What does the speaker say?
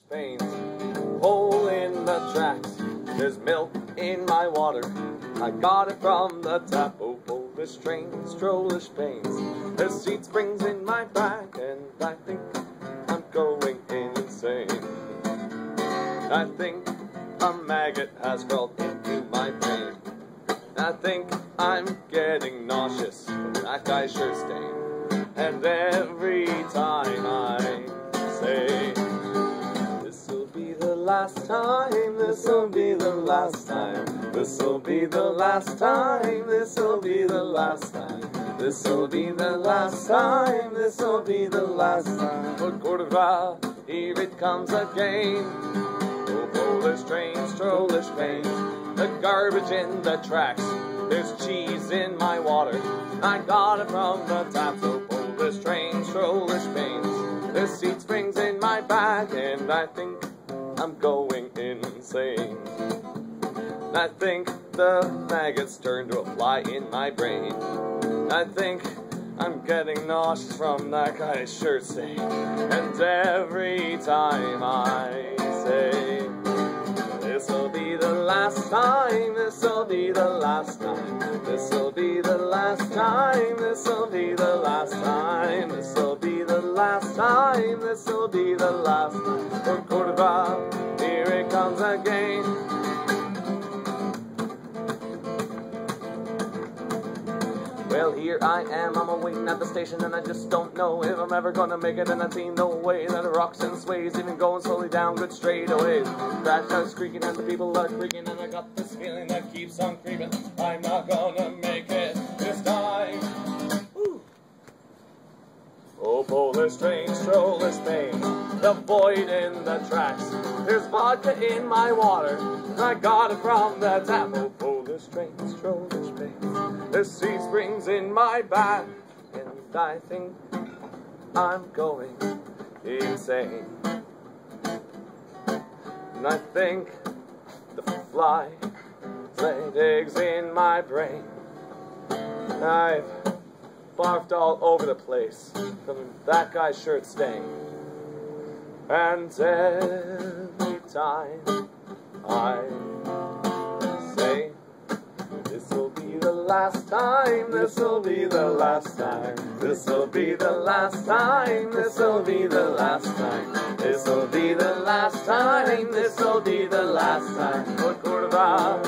pains, hole in the tracks. There's milk in my water, I got it from the tap. Oh, Polish trains, trollish pains. There's seed springs in my back, and I think I'm going insane. I think a maggot has crawled into my brain. I think I'm getting nauseous from that guy's shirt stain. And every time I say, this'll be the last time, this'll be the last time, this'll be the last time, this'll be the last time, this'll be the last time, this'll be the last time. But Cordova, here it comes again. Oh, Polish trains, trollish pains, the garbage in the tracks. There's cheese in my water, I got it from the tap. So Polish trains, trollish pains. There's seed springs in my back, and I think I'm going insane. I think the maggots turned to a fly in my brain. I think I'm getting nauseous from that guy's shirt stain. And every time I say, this'll be the last time, this'll be the last time, this'll be the last time, this'll be the last time, this'll be the last time, this'll be the last time. For Cordova, here it comes again. Well, here I am, I'm waiting at the station, and I just don't know if I'm ever gonna make it. And I see no way that it rocks and sways, even going slowly down good straightaways. Crash house creaking and the people are creaking, and I got this feeling that keeps on creeping. I'm not gonna make it this time. Woo. Oh, Polish trains, trollish pains, the void in the tracks. There's vodka in my water, I got it from the tap. Oh, Polish trains, trollish pains. There's sea springs in my back, and I think I'm going insane. And I think the fly laid eggs in my brain. I've barfed all over the place from that guy's shirt stain. And every time I say, this'll be the last time, this'll be the last time, this'll be the last time, this'll be the last time, this'll be the last time, this'll be the last time. For Cordova,